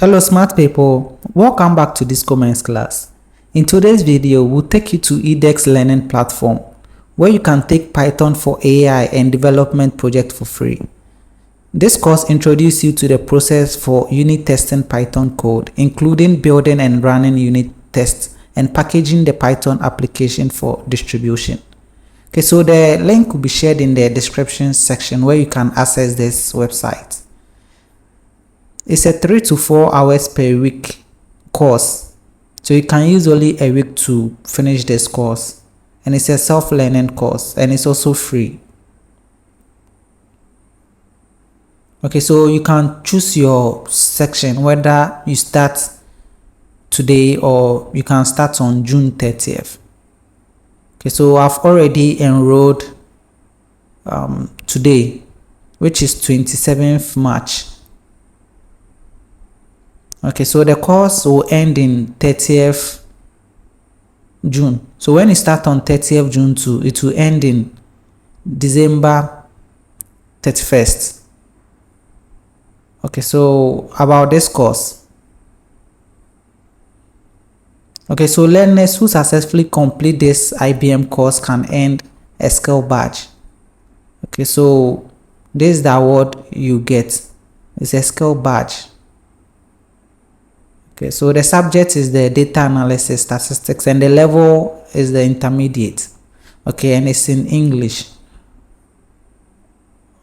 Hello smart people, welcome back to this Comments class. In today's video, we'll take you to edX learning platform where you can take Python for AI and development project for free. This course introduces you to the process for unit testing Python code, including building and running unit tests and packaging the Python application for distribution. Okay, so the link will be shared in the description section where you can access this website. It's a 3 to 4 hours per week course, so you can use only a week to finish this course, and it's a self-learning course and it's also free. Okay, so you can choose your section whether you start today or you can start on June 30th. Okay, so I've already enrolled today, which is 27th March. Okay, so the course will end in 30th June. So when you start on 30th June it will end in December 31st. Okay, so about this course. Okay, so learners who successfully complete this IBM course can earn a skill badge. Okay, so this is the award you get. It's a skill badge. Okay, so the subject is the data analysis statistics and the level is the intermediate. Okay, and it's in English.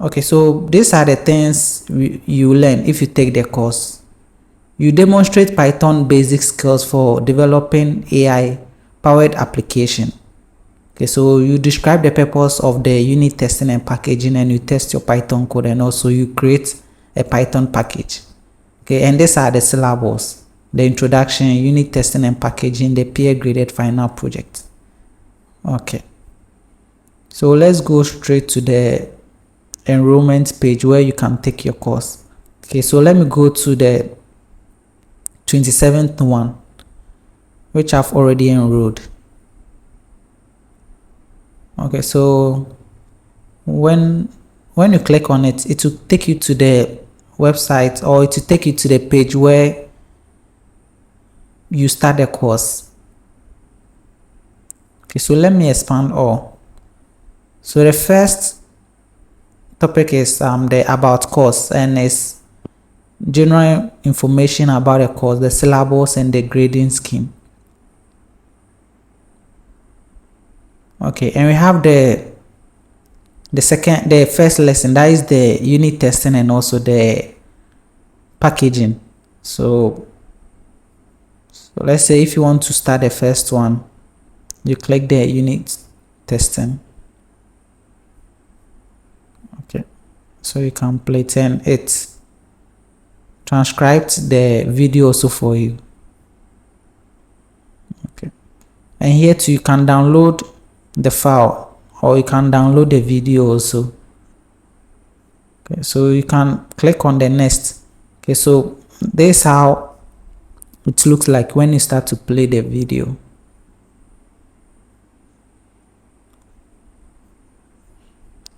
Okay, so these are the things you learn if you take the course. You demonstrate Python basic skills for developing AI powered application. Okay, so you describe the purpose of the unit testing and packaging, and you test your Python code, and also you create a Python package. Okay, and these are the syllables. The introduction, unit testing and packaging, the peer graded final project. Okay, so let's go straight to the enrollment page where you can take your course. Okay, so let me go to the 27th one, which I've already enrolled. Okay, so when you click on it, it will take you to the website, or it will take you to the page where you start the course. Okay, so let me expand all. So the first topic is the about course, and it's general information about the course, the syllabus and the grading scheme. Okay, and we have the first lesson, that is the unit testing and also the packaging. So let's say if you want to start the first one, you click the unit testing. Okay, so you can play it, and it transcribes the video also for you. Okay, and here too you can download the file, or you can download the video also. Okay, so you can click on the next. Okay, so this is how it looks like when you start to play the video.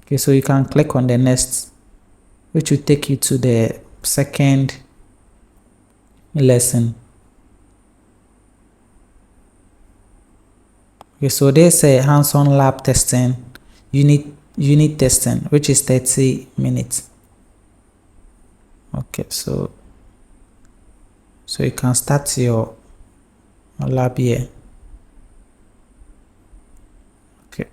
Okay, so you can click on the next, which will take you to the second lesson. Okay, so there's a hands-on lab testing, unit testing, which is 30 minutes. Okay, so you can start your lab here. Okay.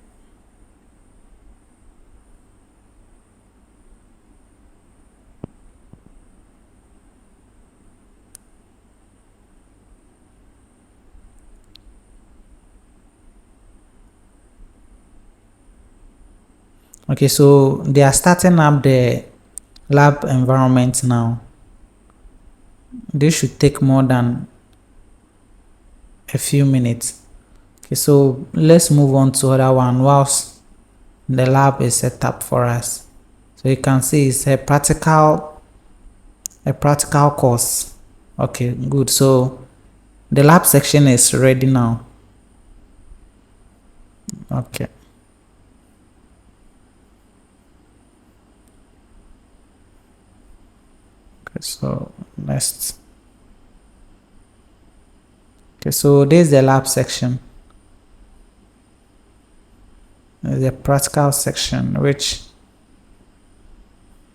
Okay, so they are starting up the lab environment now. This should take more than a few minutes. Okay, so let's move on to other one whilst the lab is set up for us. So you can see it's a practical course. Okay, good. So the lab section is ready now. Okay. So next. Okay, so there's the lab section. The practical section, which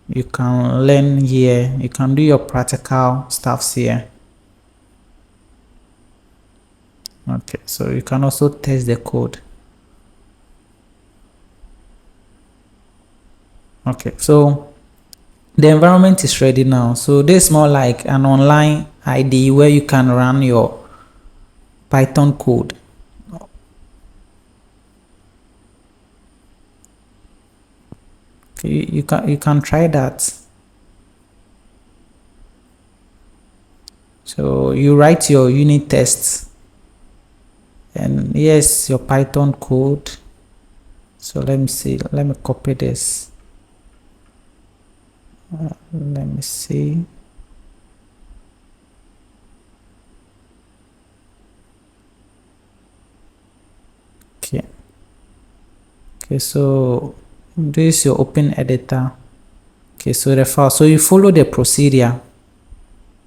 you can learn here. You can do your practical stuffs here. Okay, so you can also test the code. Okay, so the environment is ready now. So this is more like an online IDE where you can run your Python code. Okay, you can try that. So you write your unit tests, and yes, your Python code. So let me see, let me copy this. Let me see. Okay, so this is your open editor. Okay, so the file, so you follow the procedure.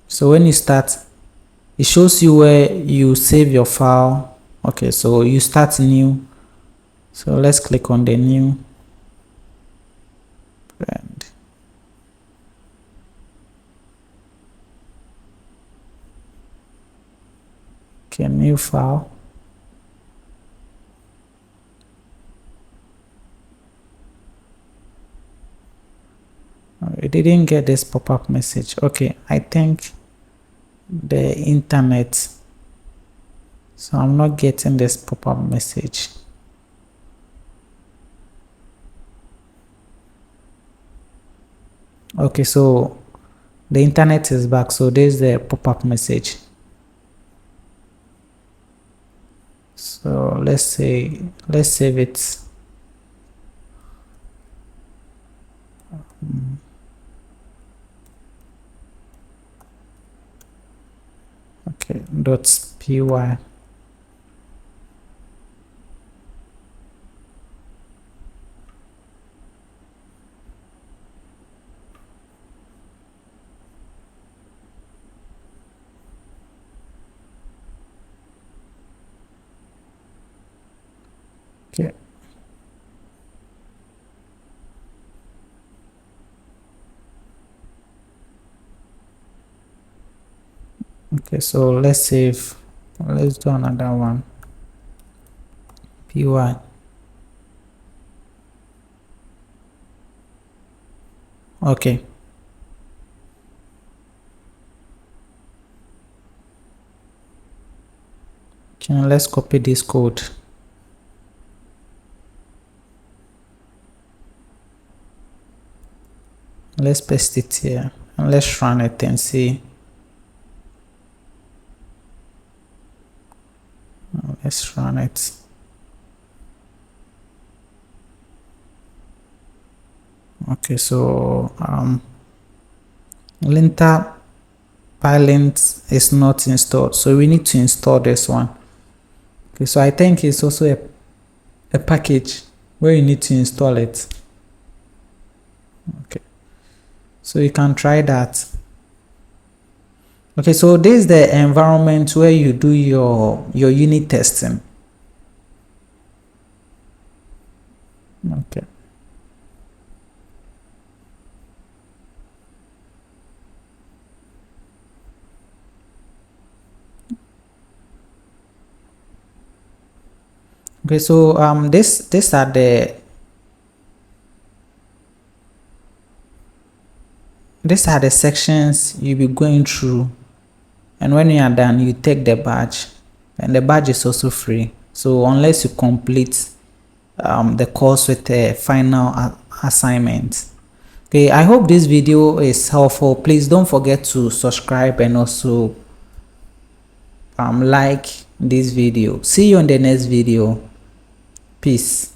So when you start, it shows you where you save your file. Okay, so you start new. So let's click on the new. And okay, new file. It didn't get this pop-up message. Okay, I think the internet. So I'm not getting this pop-up message. Okay, so the internet is back. So there's the pop-up message. So let's save it. Okay, .py. Okay. Okay, so let's save. Let's do another one. py. Okay. Okay, let's copy this code. Let's paste it here and let's run it and see. Let's run it. Okay, so linter pilot is not installed, so we need to install this one. Okay, so I think it's also a package where you need to install it. Okay, so you can try that. Okay, so this is the environment where you do your unit testing. Okay. Okay, so these are the sections you'll be going through, and when you are done, you take the badge, and the badge is also free. So unless you complete the course with a final assignment. Okay, I hope this video is helpful. Please don't forget to subscribe and also like this video. See you on the next video. Peace.